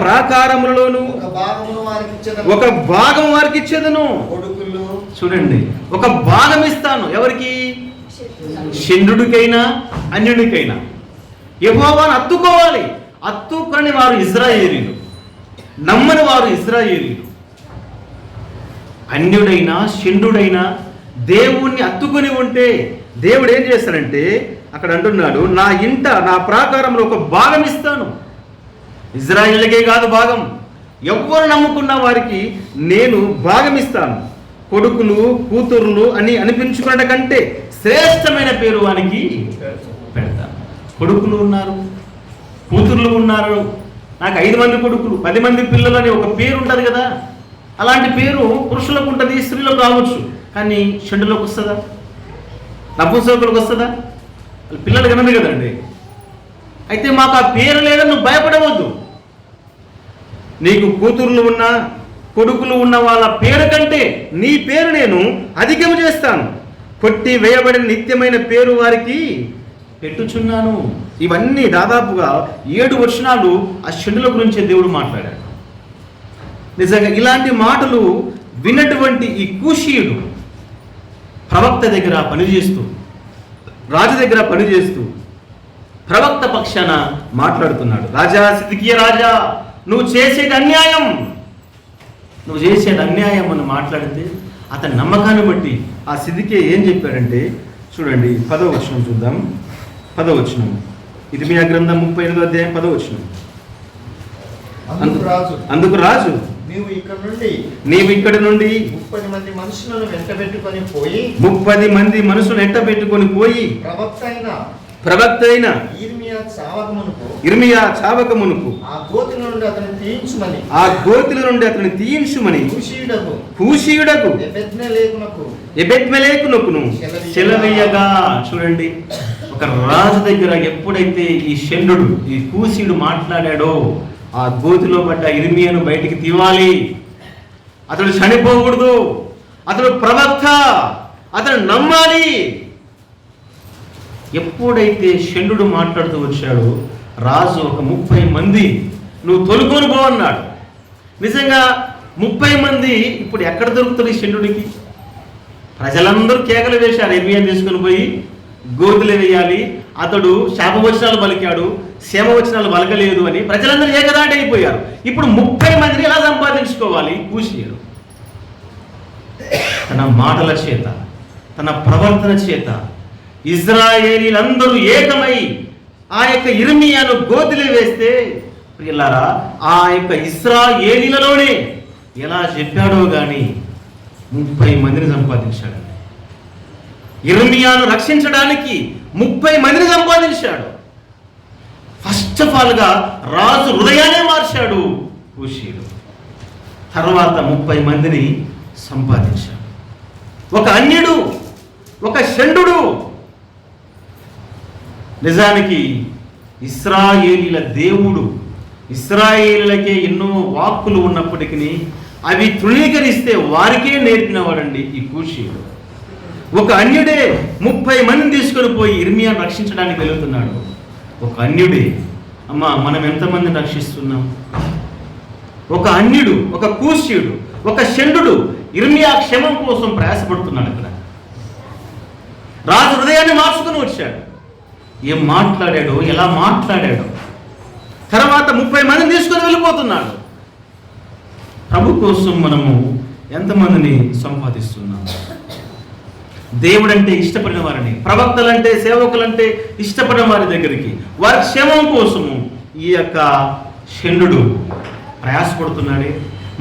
ప్రాకారములలోను ఒక భాగం వారికి ఇచ్చేదను. కొడుకులు చూడండి, ఒక భాగం ఇస్తాను. ఎవరికి? షండుడికైనా అన్యుడికైనా. యెహోవాను హత్తుకోవాలి. హత్తుకొని వారు ఇశ్రాయేలీయులు, నమ్మని వారు ఇశ్రాయేలీయులు. అన్యుడైనా షండుడైనా దేవుణ్ణి హత్తుకొని ఉంటే దేవుడు ఏం చేస్తాడంటే అక్కడ అంటున్నాడు, నా ఇంట నా ప్రాకారంలో ఒక భాగం ఇస్తాను. ఇశ్రాయేలుకే కాదు భాగం, ఎవరు నమ్ముకున్న వారికి నేను భాగం ఇస్తాను. కొడుకులు కూతుర్లు అని అనిపించుకున్న కంటే శ్రేష్టమైన పేరు వానికి పెడతాను. కొడుకులు ఉన్నారు, కూతుర్లు ఉన్నారు. నాకు 5 మంది కొడుకులు, 10 మంది పిల్లలు అని ఒక పేరు ఉంటుంది కదా. అలాంటి పేరు పురుషులకు ఉంటుంది, స్త్రీలకు రావచ్చు. కానీ షండులోకి వస్తుందా? నపుంసకులకు వస్తుందా? పిల్లలు కనదు కదండి. అయితే మాకు ఆ పేరు లేదని నువ్వు భయపడవద్దు. నీకు కూతుర్లు ఉన్నా కొడుకులు ఉన్న వాళ్ళ పేరు కంటే నీ పేరు నేను అధికము చేస్తాను. కొట్టి వేయబడిన నిత్యమైన పేరు వారికి పెట్టుచున్నాను. ఇవన్నీ దాదాపుగా 7 వచనాలు ఆ షండుల గురించే దేవుడు మాట్లాడాడు. నిజంగా ఇలాంటి మాటలు విన్నటువంటి ఈ కూషీయుడు ప్రవక్త దగ్గర పనిచేస్తూ, రాజు దగ్గర పనిచేస్తూ ప్రవక్త పక్షాన మాట్లాడుతున్నాడు. రాజా, సిద్కియా రాజా, నువ్వు చేసేది అన్యాయం, నువ్వు చేసేది అన్యాయం అని మాట్లాడితే అతని నమ్మకాన్ని బట్టి ఆ సిద్కియా ఏం చెప్పాడంటే చూడండి, 10వ వచనం చూద్దాం. 10వ వచనం, ఇర్మియా గ్రంథం 38వ అధ్యాయం 10వ వచనం. అందుకు రాజు, నీవు ఇక్కడ నుండి 30 మంది మనుషులను వెంటబెట్టుకొని పోయి 30 మంది మనుషులను వెంటబెట్టుకొని పోయి ప్రవక్త అయిన ఇర్మియా చావకమునుకు ఆ గోతిల నుండి అతన్ని తీయించుమని కూషీయుడకు ఎబెద్మెలెకును సెలవీయగా. చూడండి, ఒక రాజు దగ్గర ఎప్పుడైతే ఈ షండుడు, ఈ కూషీయుడు మాట్లాడాడో ఆ గోతిలో పడ్డ ఇర్మియాను బయటికి తీవాలి. అతడు చనిపోకూడదు, అతడు ప్రవక్త, అతడు నమ్మాలి. ఎప్పుడైతే షండుడు మాట్లాడుతూ వచ్చాడో రాజు ఒక 30 మంది నువ్వు తొలుకొని పో అన్నాడు. నిజంగా 30 మంది ఇప్పుడు ఎక్కడ దొరుకుతుంది షండుడికి? ప్రజలందరూ కేకలు వేశారు, ఇర్మియాను తీసుకొని పోయి గోతులు వేయాలి. అతడు శాపవచనాలు పలికాడు, క్షేమవచనాలు పలకలేదు అని ప్రజలందరూ ఏకదాటి అయిపోయారు. ఇప్పుడు 30 మందిని ఎలా సంపాదించుకోవాలి? కూషీయుడు తన మాటల చేత, తన ప్రవర్తన చేత ఇశ్రాయేలీలందరూ ఏకమై ఆ యొక్క ఇర్మియాను గోతులు వేస్తే ప్రియులారా, ఆ యొక్క ఇశ్రాయేలీలలోనే ఎలా చెప్పాడో గాని 30 మందిని సంపాదించాడు. ఇర్మియాను రక్షించడానికి 30 మందిని సంపాదించాడు. ఫస్ట్ ఆఫ్ ఆల్గా రాజు హృదయాన్ని మార్చాడు కూషీయుడు. తర్వాత 30 మందిని సంపాదించాడు. ఒక అన్యుడు, ఒక షండుడు. నిజానికి ఇశ్రాయేలీల దేవుడు, ఇశ్రాయేలీలకే ఎన్నో వాక్కులు ఉన్నప్పటికీ అవి తృణీకరిస్తే వారికే నేర్పినవాడండి ఈ కూషీయుడు. ఒక అన్యుడే 30 మందిని తీసుకొని పోయి ఇర్మియాను రక్షించడానికి వెళుతున్నాడు. ఒక అన్యుడే. అమ్మా, మనం ఎంతమందిని రక్షిస్తున్నాం? ఒక అన్యుడు, ఒక కూషీయుడు, ఒక షండుడు ఇర్మియా క్షేమం కోసం ప్రయాసపడుతున్నాడు. అక్కడ రాజు హృదయాన్ని మార్చుకుని వచ్చాడు. ఏం మాట్లాడాడో, ఎలా మాట్లాడాడో. తర్వాత 30 మందిని తీసుకొని వెళ్ళిపోతున్నాడు. ప్రభు కోసం మనము ఎంతమందిని సంపాదిస్తున్నాం? దేవుడంటే ఇష్టపడిన వారిని, ప్రవక్తలంటే, సేవకులంటే ఇష్టపడిన వారి దగ్గరికి వారి క్షేమం కోసము ఈ యొక్క షండుడు ప్రయాసపడుతున్నాడే.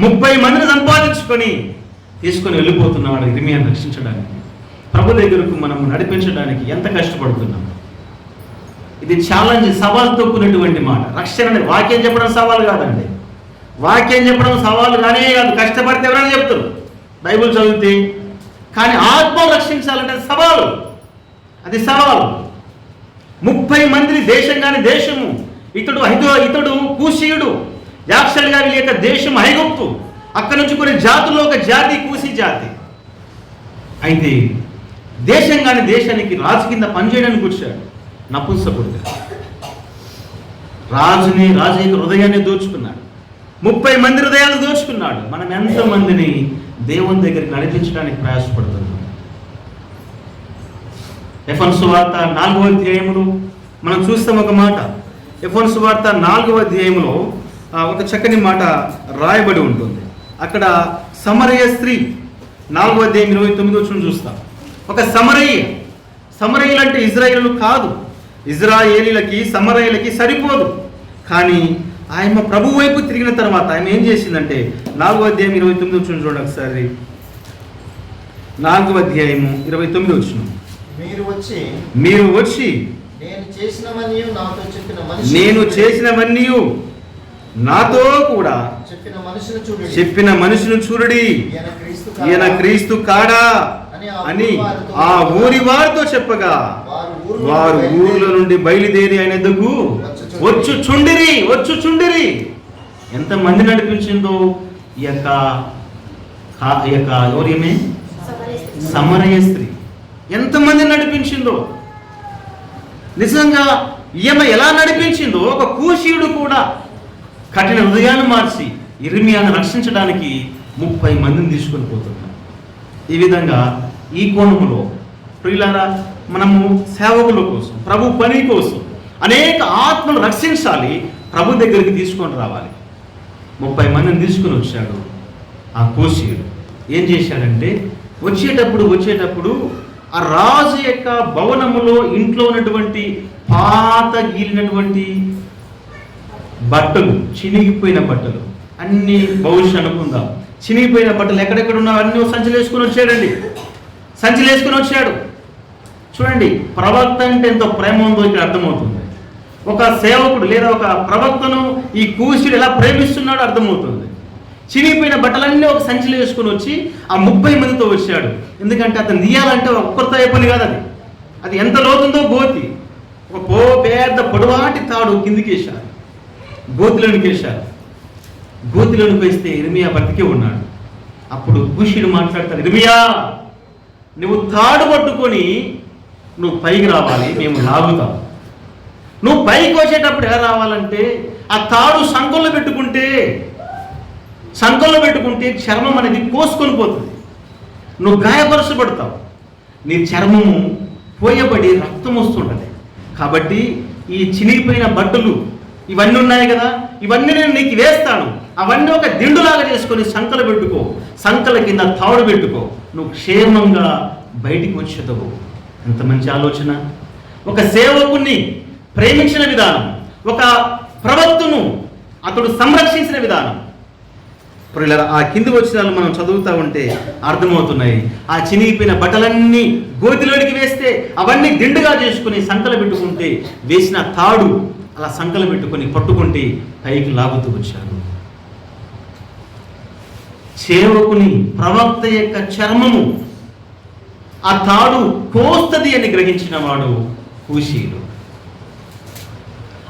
30 మందిని సంపాదించుకొని తీసుకొని వెళ్ళిపోతున్నాడు ఇర్మియాను రక్షించడానికి. ప్రభు దగ్గరకు మనం నడిపించడానికి ఎంత కష్టపడుతున్నాం? ఇది ఛాలెంజ్, సవాల్తో కూడినటువంటి మాట. రక్షణ అనేది వాక్యం చెప్పడం సవాల్ కాదండి. వాక్యం చెప్పడం సవాల్ కానీ కాదు. కష్టపడితే ఎవరైనా చెప్తారు బైబిల్ చదివితే. కానీ ఆత్మ రక్షించాలంటే సవాలు, అది సవాలు. 30 మంది దేశం కానీ దేశము, ఇతడు కూషీయుడు, యాక్చువల్గా వీళ్ళ యొక్క దేశం ఐగుప్తు, అక్కడ నుంచి కొన్ని జాతుల్లో ఒక జాతి కూసీ జాతి. అయితే దేశం కానీ దేశానికి రాజు కింద పనిచేయడానికి వచ్చాడు నపుంసకుడుగా. రాజు యొక్క హృదయాన్ని దోచుకున్నాడు. 30 మంది హృదయాలు దోచుకున్నాడు. మనం ఎంతమందిని దేవుని దగ్గరికి నడిపించడానికి ప్రయాసపడుతున్నాం? ఎఫెసీ సువార్త 4వ అధ్యాయములో మనం చూస్తాం ఒక మాట. ఎఫెసీ సువార్త 4వ అధ్యాయంలో ఒక చక్కని మాట రాయబడి ఉంటుంది. అక్కడ సమరయ స్త్రీ 4వ అధ్యాయం 29వ వచనం చూస్తాం. ఒక సమరయ్యులు అంటే ఇజ్రాయేలు కాదు. ఇజ్రాయేలీలకి సమరయ్యులకి సరిపోదు. కానీ ఆయన ప్రభు వైపు తిరిగిన తర్వాత ఆయన ఏం చేసిందంటే 4వ అధ్యాయం 29వ వచనం చూడండి ఒకసారి. 4వ అధ్యాయము 29వ వచనం. మీరు వచ్చి నేను చేసినవన్నీ నాతో కూడా చెప్పిన మనుషును చూడుడి, ఈయన క్రీస్తు కాడా అని ఆ ఊరి వారితో చెప్పగా వారు ఊర్లో నుండి బయలుదేరి ఆయన ఎద్దుకు వచ్చుచుండిరి. ఎంతమంది నడిపించిందో ఈ యొక్క ఎవరేమే సమరయ స్త్రీ ఎంతమంది నడిపించిందో. నిజంగా ఈమె ఎలా నడిపించిందో ఒక కూషీయుడు కూడా కఠిన హృదయాన్ని మార్చి ఇర్మియాను రక్షించడానికి 30 మందిని తీసుకొని పోతున్నారు. ఈ విధంగా ఈ కోణములో ప్రియులారా, మనము సేవకుల కోసం, ప్రభు పని కోసం అనేక ఆత్మలు రక్షించాలి, ప్రభు దగ్గరికి తీసుకొని రావాలి. 30 మందిని తీసుకొని వచ్చాడు. ఆ కూషీయుడు ఏం చేశాడంటే వచ్చేటప్పుడు ఆ రాజు యొక్క భవనములో ఇంట్లో ఉన్నటువంటి పాత గీలినటువంటి బట్టలు, చినిగిపోయిన బట్టలు అన్ని, బహుశా అనుకుందాం చినిగిపోయిన బట్టలు ఎక్కడెక్కడ ఉన్నావు అన్నీ సంచులు వేసుకొని వచ్చాడు. చూడండి, ప్రవక్త అంటే ఎంతో ప్రేమ ఉందో ఇక్కడ అర్థమవుతుంది. ఒక సేవకుడు లేదా ఒక ప్రవక్తను ఈ కూషుడు ఎలా ప్రేమిస్తున్నాడో అర్థమవుతుంది. చినిగిపోయిన బట్టలన్నీ ఒక సంచిలో వేసుకొని వచ్చి ఆ 30 మందితో వచ్చాడు. ఎందుకంటే అతను తీయాలంటే ఒక్కరితో అయ్యే పని కాదు. అది ఎంత లోతుందో గోతి, ఒక పెద్ద పొడవాటి తాడు కిందికి వేశారు, గోతిలోనికి వేశారు. గోతిలోనికి వేస్తే ఇర్మియా బ్రతికే ఉన్నాడు. అప్పుడు కూషుడు మాట్లాడతాడు, ఇర్మియా నువ్వు తాడు పట్టుకొని నువ్వు పైకి రావాలి, మేము లాగుతాం. నువ్వు పైకి వచ్చేటప్పుడు ఎలా రావాలంటే ఆ తాడు సంకల్లో పెట్టుకుంటే చర్మం అనేది కోసుకొని పోతుంది, నువ్వు గాయపరచబడతావు, నీ చర్మము పోయబడి రక్తం వస్తుంటుంది. కాబట్టి ఈ చినిగిపోయిన బట్టలు ఇవన్నీ ఉన్నాయి కదా, ఇవన్నీ నేను నీకు వేస్తాను, అవన్నీ ఒక దిండులాగా చేసుకొని సంకలు పెట్టుకో, సంకల కింద తాడు పెట్టుకో, నువ్వు క్షేమంగా బయటికి వచ్చేదవు. ఎంత మంచి ఆలోచన! ఒక సేవకుని ప్రేమించిన విధానం, ఒక ప్రవక్తను అతడు సంరక్షించిన విధానం. ఆ కింది వచనాలు మనం చదువుతూ ఉంటే అర్థమవుతున్నాయి. ఆ చినిగిపోయిన బట్టలన్నీ గోతిలోనికి వేస్తే అవన్నీ దిండుగా చేసుకుని సంకలు పెట్టుకుంటే వేసిన తాడు అలా సంకలు పెట్టుకొని పట్టుకుంటే పైకి లాగుతూ వచ్చారు. సేవకుని ప్రవక్త యొక్క చర్మము ఆ తాడు కోస్తది అని గ్రహించిన వాడు కూషీయుడు,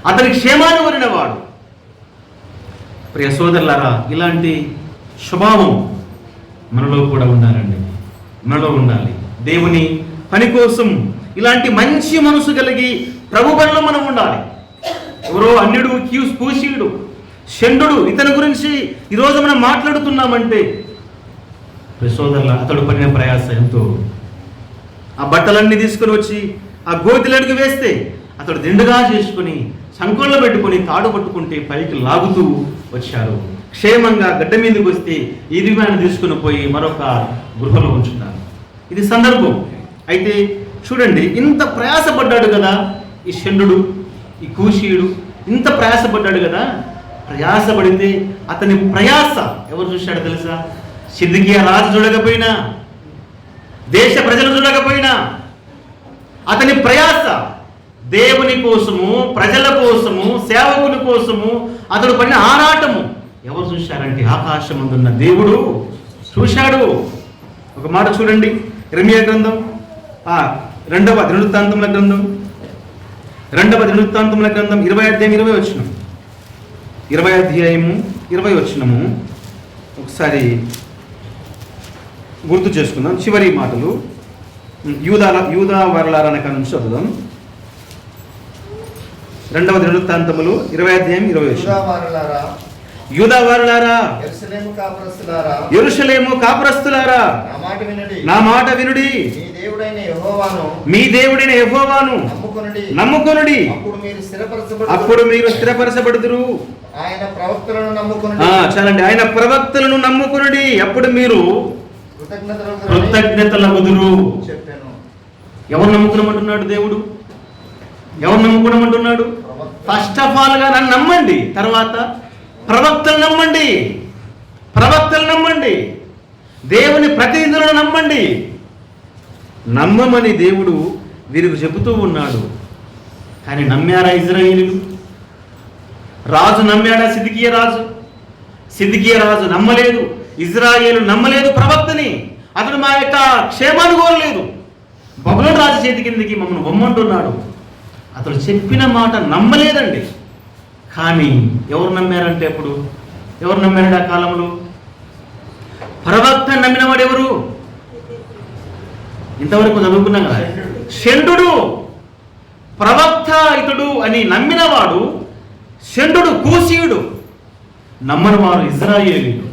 అతని క్షేమాన్ని కోరినవాడు. ప్రియ సోదరులారా, ఇలాంటి స్వభావం మనలో కూడా ఉండాలండి, మనలో ఉండాలి. దేవుని పని కోసం ఇలాంటి మంచి మనసు కలిగి ప్రభు పనిలో మనం ఉండాలి. ఎవరో అన్యుడు, కూషీయుడు, షండు, ఇతని గురించి ఈరోజు మనం మాట్లాడుతున్నామంటే ప్రియ సోదరుల, అతడు పడిన ప్రయాస ఎంతో. ఆ బట్టలన్నీ తీసుకొని వచ్చి ఆ గోతిలోనికి వేస్తే అతడు దిండుగా చేసుకుని సంకోల్లో పెట్టుకొని తాడు పట్టుకుంటే పైకి లాగుతూ వచ్చారు. క్షేమంగా గడ్డ మీదకి వస్తే ఇర్మియాను తీసుకుని పోయి మరొక గృహలో ఉంచున్నారు. ఇది సందర్భం. అయితే చూడండి, ఇంత ప్రయాసపడ్డాడు కదా ఈ షండు, ఈ కూషీయుడు, ఇంత ప్రయాసపడ్డాడు కదా. ప్రయాసపడితే అతని ప్రయాస ఎవరు చూశాడో తెలుసా? సిద్కియా రాజు చూడకపోయినా, దేశ ప్రజలు చూడకపోయినా, అతని ప్రయాస దేవుని కోసము, ప్రజల కోసము, సేవకుని కోసము అతడు పడిన ఆరాటము ఎవరు చూశారంటే ఆకాశమందున్న దేవుడు చూశాడు. ఒక మాట చూడండి, ఇర్మీయా గ్రంథం రెండవ దినవృత్తాంతముల గ్రంథం 20 అధ్యాయం 20 వచనం, 20 అధ్యాయము 20 వచనము ఒకసారి గుర్తు చేసుకుందాం. చివరి మాటలు యూదా వారలారా నుంచి చదువుదాం. 2వ దినవృత్తాంతములు 20 అధ్యాయం 20 వచనం. యూదా వారలారా, యెరూషలేము కాపురస్తులారా, నా మాట వినుడి. మీ దేవుడైన యెహోవాను నమ్ముకొనుడి, అప్పుడు మీరు స్థిరపరచబడుదురు. చాలండి. ఆయన ప్రవక్తలను నమ్ముకొనుడి, అప్పుడు మీరు కృతజ్ఞతలగుదురు. ఎవరు నమ్ముకున్నామంటున్నాడు దేవుడు? ఎవరు నమ్ముకున్నామంటున్నాడు? ఫస్ట్ ఆఫ్ ఆల్ గా నన్ను నమ్మండి, తర్వాత ప్రవక్తలు నమ్మండి, దేవుని ప్రతినిధులను నమ్మండి. నమ్మమని దేవుడు వీరికి చెబుతూ ఉన్నాడు. కానీ నమ్మారా ఇజ్రాయేలీలు? రాజు నమ్మాడా? సిద్కియా రాజు నమ్మలేదు. ఇజ్రాయేలు నమ్మలేదు ప్రవక్తని. అతడు మా యొక్క క్షేమాన్ని కోరలేదు. బబులోను రాజు చేతి కిందకి మమ్మల్ని బొమ్మంటున్నాడు. అతడు చెప్పిన మాట నమ్మలేదండి. కానీ ఎవరు నమ్మారంటే అప్పుడు ఎవరు నమ్మారండి? ఆ కాలంలో ప్రవక్త నమ్మినవాడు ఎవరు? ఇంతవరకు చదువుకున్నాం కదా, షండు. ప్రవక్త ఇతడు అని నమ్మినవాడు షండు, కూషీయుడు. నమ్మని వారు ఇజ్రాయేలీయులు.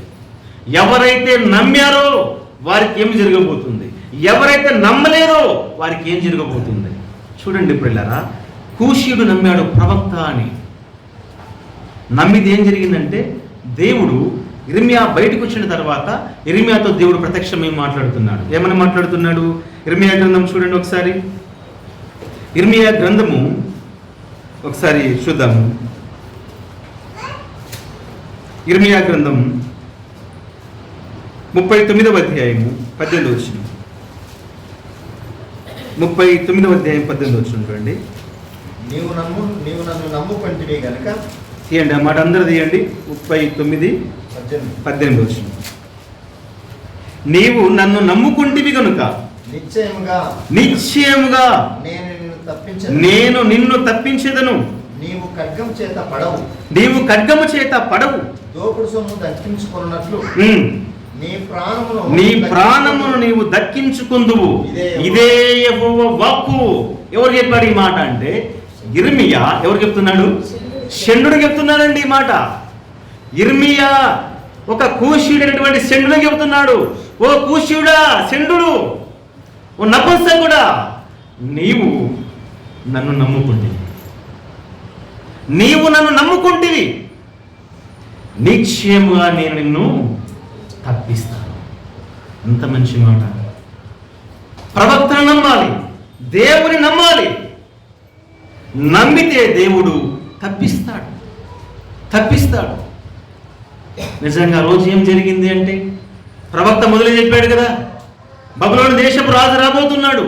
ఎవరైతే నమ్మారో వారికి ఏం జరగబోతుంది, ఎవరైతే నమ్మలేరో వారికి ఏం జరగబోతుంది చూడండి. పిల్లరా, కూషీయుడు నమ్మాడు ప్రవక్త అని. నమ్మిది ఏం జరిగిందంటే, దేవుడు ఇర్మియా బయటకు వచ్చిన తర్వాత ఇర్మియాతో దేవుడు ప్రత్యక్షమై మాట్లాడుతున్నాడు. ఏమని మాట్లాడుతున్నాడు? ఇర్మియా గ్రంథం చూడండి ఒకసారి. ఇర్మియా గ్రంథము ఒకసారి చూద్దాము. ఇర్మియా గ్రంథం 39వ అధ్యాయము 18వ వచనం. 39వ అధ్యాయం 18వ వచనం చూడండి. నీవు నన్ను నమ్ముకొంటివి గనుక తీయండి, ఆ మాట అందరూ తీయండి. 39:18 వచనం. నీవు నన్ను నమ్ముకుంటివి కనుక నిశ్చయముగా నేను నిన్ను తప్పించెదను. నీవు ఖడ్గము చేత పడవు. దోపుడు సొమ్ము దక్కించుకున్నట్లు నీ ప్రాణమును నీవు దక్కించుకుందువు. ఇదే యెహోవా వాక్కు. ఎవరు చెప్పాడు ఈ మాట అంటే? ఇర్మియా. ఎవరు చెప్తున్నాడు? షండు చెప్తున్నాడండి ఈ మాట. ఇర్మియా ఒక కూషీయుడైనటువంటి షండు చెబుతున్నాడు. ఓ కూషీయుడా, షండు, ఓ నపుంసకుడా, నీవు నన్ను నమ్ముకుంటివి, నిశ్చయముగా నేను నిన్ను తప్పిస్తాను. ఎంత మంచి మాట. ప్రవక్తను నమ్మాలి, దేవుని నమ్మాలి. నమ్మితే దేవుడు తప్పిస్తాడు. నిజంగా రోజు ఏం జరిగింది అంటే, ప్రవక్త మొదలు చెప్పాడు కదా, బబులోను దేశపు రాజు రాబోతున్నాడు,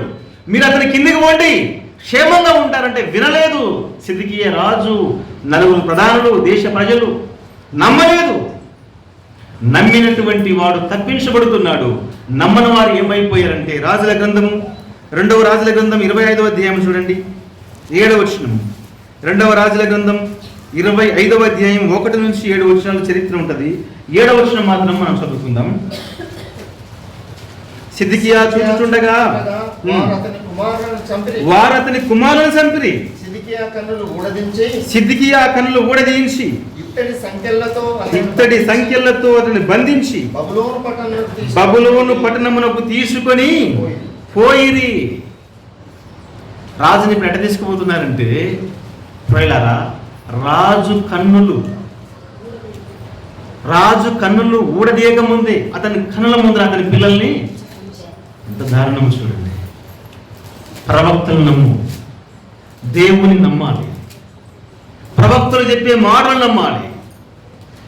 మీరు అతని కిందికి పోండి, క్షేమంగా ఉంటారంటే వినలేదు. సిద్కియా రాజు, 9 ప్రధానులు, దేశ ప్రజలు నమ్మలేదు. నమ్మినటువంటి వాడు తప్పించబడుతున్నాడు. నమ్మని వారు ఏమైపోయారంటే, రాజుల గ్రంథము 2వ రాజుల గ్రంథం 25వ అధ్యాయం చూడండి, 7వ వచనం. 2వ రాజుల గ్రంథం 25వ అధ్యాయం 1 నుంచి 7 వచనాల చరిత్ర ఉంటుంది. 7వ వచనం మాత్రం మనం చదువుకుందాం. సిద్కియా చూచుచుండగా వారు అతని కుమారులను చంపిరి. సిద్కియా కన్నులు ఊడదీయించి ఇత్తడి సంఖ్యలతో అతన్ని బంధించి బబులోను పట్టణమునకు తీసుకొని పోయిరి. రాజుని ఇప్పుడు ఎట్ట తీసుకుపోతున్నారంటే, ప్రియులారా, రాజు కన్నులు ఊడదీయక ముందే అతని కన్నుల ముందర అతని పిల్లల్ని, ఎంత దారుణం చూడండి. ప్రవక్తలు నమ్ము, దేవుని నమ్మాలి, ప్రవక్తలు చెప్పే మాటలు నమ్మాలి.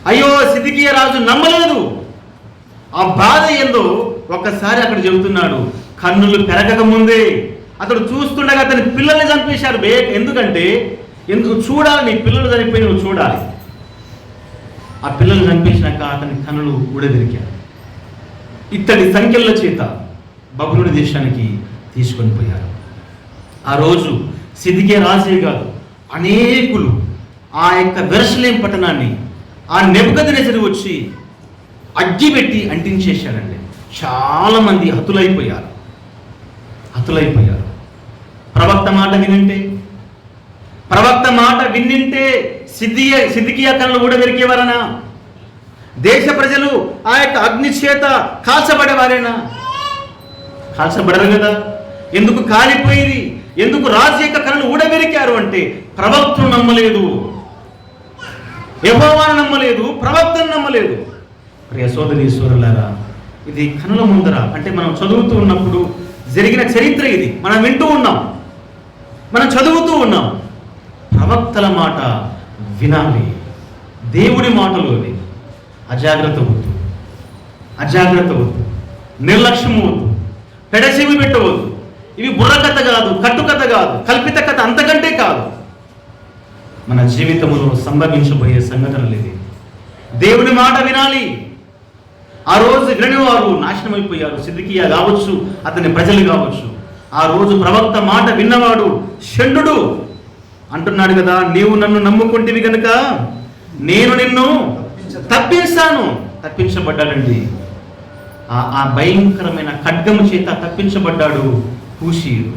అయ్యో, సిద్కియా రాజు నమ్మలేదు. ఆ బాధ ఏందో ఒక్కసారి అక్కడ చెబుతున్నాడు. కన్నులు పెరగక ముందే అతడు చూస్తుండగా అతని పిల్లల్ని చంపేశారు. ఎందుకంటే చూడాలి, నీ పిల్లలు చనిపోయి నువ్వు చూడాలి. ఆ పిల్లలు చంపేసినాక అతని కనులు ఊడబెరికారు. ఇత్తడి సంఖ్యల చేత బబులోను దేశానికి తీసుకొని పోయారు. ఆ రోజు సిద్కియా రాజే కాదు, అనేకులు ఆ యొక్క బెర్షలేం పట్టణాన్ని ఆ నెబుకద్నెజరు వచ్చి అగ్గిపెట్టి అంటించేశాడండి. చాలామంది హతులైపోయారు. ప్రవక్త మాట విన్నింటే సిద్కియా కళ్ళు కూడా వెరికేవారనా? దేశ ప్రజలు ఆ యొక్క అగ్ని చేత కాల్చబడేవారేనా? కాల్చబడరు కదా. ఎందుకు కాలిపోయింది? ఎందుకు రాజు యొక్క కళ్ళు ఊడబెరికారు అంటే ప్రవక్తను నమ్మలేదు, యెహోవాను నమ్మలేదు, ప్రవక్తను నమ్మలేదు. ప్రియ సోదరి సోదరులారా, ఇది కనుల ముందర అంటే మనం చదువుతూ ఉన్నప్పుడు జరిగిన చరిత్ర ఇది. మనం వింటూ ఉన్నాం, మనం చదువుతూ ఉన్నాం. ప్రవక్తల మాట వినాలి, దేవుడి మాటలు అవి. అజాగ్రత్త వద్దు, నిర్లక్ష్యం వద్దు, పెడచెవి పెట్టవద్దు. ఇవి బుర్రకథ కాదు, కట్టుకథ కాదు, కల్పిత కథ, అంతకంటే కాదు. మన జీవితంలో సంభవించబోయే సంఘటనలు ఇది. దేవుడి మాట వినాలి. ఆ రోజు వినని వారు నాశనం అయిపోయారు. సిద్కియా కావచ్చు, అతని ప్రజలు కావచ్చు. ఆ రోజు ప్రవక్త మాట విన్నవాడు షండు అంటున్నాడు కదా, నీవు నన్ను నమ్ముకుంటేవి కనుక నేను నిన్ను తప్పిస్తాను. తప్పించబడ్డాడండి. ఆ భయంకరమైన ఖడ్గము చేత తప్పించబడ్డాడు కూషీయుడు.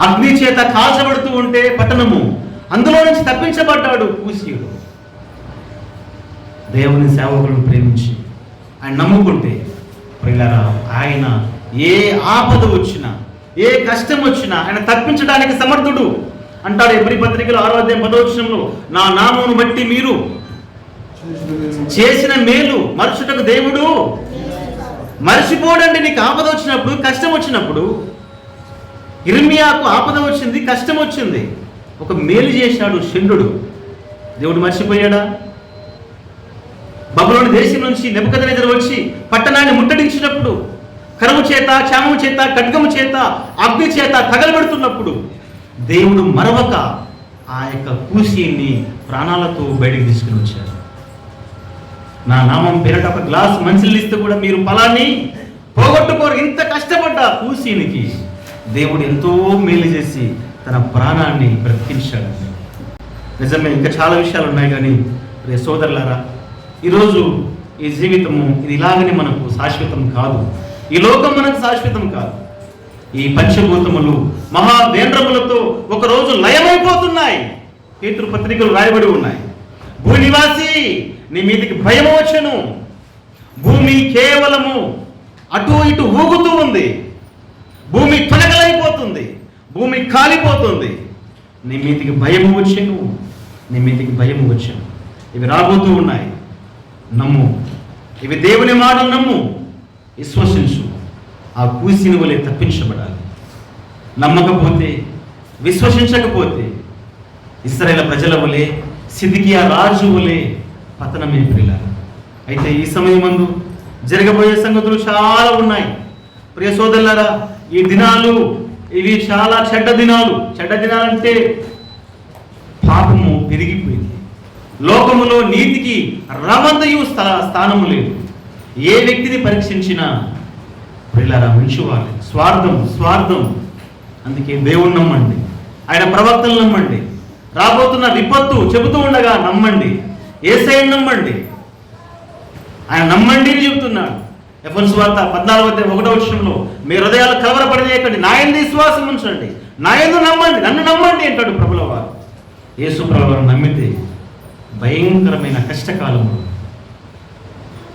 అగ్ని చేత కాల్చబడుతూ ఉంటే పట్టణము, అందులో నుంచి తప్పించబడ్డాడు కూషీయుడు. దేవుని సేవకులను ప్రేమించి ఆయన నమ్ముకుంటే ప్రియులారా, ఆయన ఏ ఆపద వచ్చినా, ఏ కష్టం వచ్చినా ఆయన తప్పించడానికి సమర్థుడు. అంటాడు ఎబ్రీ పత్రికలో 6వ అధ్యాయం 10వ వచనంలో, నా నామమును బట్టి మీరు చేసిన మేలు మరుచుటకు దేవుడు మర్చిపోడండి. నీకు ఆపద వచ్చినప్పుడు, కష్టం వచ్చినప్పుడు, ఇర్మియాకు ఆపద వచ్చింది, కష్టం వచ్చింది, ఒక మేలు చేశాడు షండు. దేవుడు మర్చిపోయాడా? బబులోను దేశం నుంచి నెబుకద్నెజరు వచ్చి పట్టణాన్ని ముట్టడించినప్పుడు, కరువు చేత, క్షామము చేత, ఖడ్గము చేత, అగ్ని చేత తగలబెడుతున్నప్పుడు దేవుడు మరవక ఆ యొక్క కూషీని ప్రాణాలతో బయటికి తీసుకుని వచ్చారు. నా నామం పేరట ఒక గ్లాస్ మంచినీళ్ళు ఇస్తే కూడా మీరు ఫలాన్ని పోగొట్టుకోరు. ఇంత కష్టపడ్డ కూషీనికి దేవుడు ఎంతో మేలు చేసి తన ప్రాణాన్ని బ్రతికించాడు. నిజమే, ఇంకా చాలా విషయాలు ఉన్నాయి. కానీ ప్రియ సోదరులారా, ఈరోజు ఈ జీవితము ఇది ఇలాగనే మనకు శాశ్వతం కాదు. ఈ లోకం మనకు శాశ్వతం కాదు. ఈ పంచభూతములు మహావేంద్రములతో ఒకరోజు లయమైపోతున్నాయి. పేతురు పత్రికలు రాయబడి ఉన్నాయి. భూనివాసి, నీ మీదకి భయం వచ్చెను. భూమి కేవలము అటు ఇటు ఊగుతూ ఉంది. భూమి తొలగలైపోతుంది, భూమి కాలిపోతుంది. నీ మీదకి భయము వచ్చెను, నీ మీదకి భయము వచ్చెను. ఇవి రాబోతూ ఉన్నాయి. నమ్ము, ఇవి దేవుని మాటలు నమ్ము, విశ్వసించు. ఆ కూసిని వలె తప్పించబడాలి. నమ్మకపోతే, విశ్వసించకపోతే ఇశ్రాయేలు ప్రజల వలె, సిద్కియా రాజు వలె పతనమే ప్రియులారా. అయితే ఈ సమయమందు జరగబోయే సంగతులు చాలా ఉన్నాయి. ప్రియ సోదరులారా, ఈ దినాలు ఇవి చాలా చెడ్డ దినాలు. చెడ్డ దినాలంటే పాపము పెరిగిపోయింది. లోకములో నీతికి రవంతయు స్థానము లేదు. ఏ వ్యక్తిని పరీక్షించినా ప్రియులారా మంచివాళ్ళు, స్వార్థం. అందుకే దేవుణ్ణి నమ్మండి, ఆయన ప్రవక్తలు నమ్మండి, రాబోతున్న విపత్తు చెబుతూ ఉండగా నమ్మండి, యేసయ్యను నమ్మండి, ఆయన నమ్మండి అని చెబుతున్నాడు. ఎఫెసీయుల సువార్త 14:1 వచనంలో, మీ హృదయాలు కలవరపడనీయకండి, నా యందు విశ్వాసం ఉంచండి, నా యందు నమ్మండి, నన్ను నమ్మండి అంటాడు ప్రభుల వారు. యేసు ప్రభువును నమ్మితే భయంకరమైన కష్టకాలము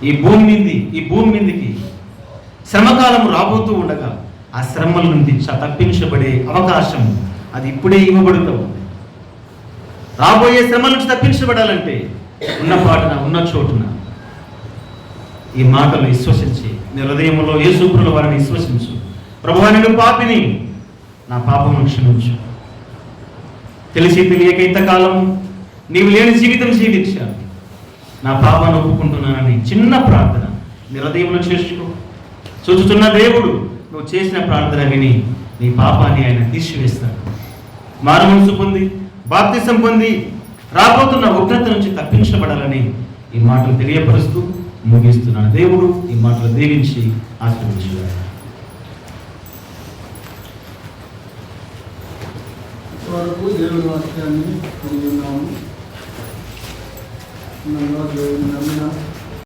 ఈ భూమి మీదకి శ్రమకాలము రాబోతూ ఉండగా ఆ శ్రమల నుండి తప్పించబడే అవకాశం అది ఇప్పుడే ఇవ్వబడుతూ ఉంది. రాబోయే శ్రమల నుంచి తప్పించబడాలంటే ఉన్న పాటున, ఉన్న చోటున ఈ మాటలు విశ్వసించి నీ హృదయంలో యేసు ప్రభువుల వారిని విశ్వసించు. ప్రభువా, నేను పాపిని, నా పాపమును క్షమించు. తెలిసి తెలియక ఇంతకాలం నీవు లేని జీవితం జీవించాను, నా పాపాన్ని ఒప్పుకుంటున్నానని చిన్న ప్రార్థన నీ హృదయంలో చేసుకో. చూచుతున్న దేవుడు నువ్వు చేసిన ప్రార్థన విని నీ పాపాన్ని ఆయన తీసివేస్తాడు. మారు మనసు పొంది బాప్తిసం పొంది రాబోతున్న ఉగ్రత నుంచి తప్పించబడాలని ఈ మాటలు తెలియపరుస్తూ ముగిస్తున్నాను. దేవుడు ఈ మాటలు దీవించి ఆశీర్వదించుగాక. వరకు దేవుని వాక్యాన్ని పొందున్నాము. దేవుని నమ్మిన